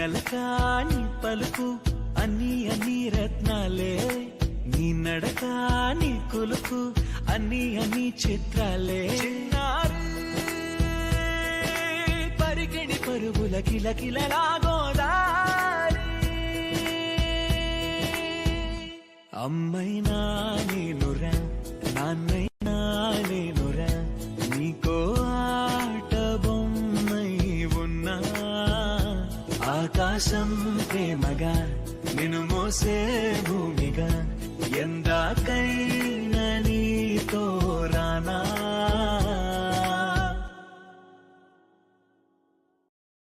నలకా నీ పలుకు అన్ని అన్ని రత్నాలే, నీ నడక నీ కొలుకు అన్ని అన్ని చిత్రాలే. చిన్నారి పరికిణి పరుగుల కిలకిలలా గోదారి, అమ్మైనా నేనురా నాన్నైనా నేనురా, నీకో ఆట బొమ్మై ఉన్నా. ఆకాశం ప్రేమగా నిన్ను మోసే భూమిగా ఎందాకైనా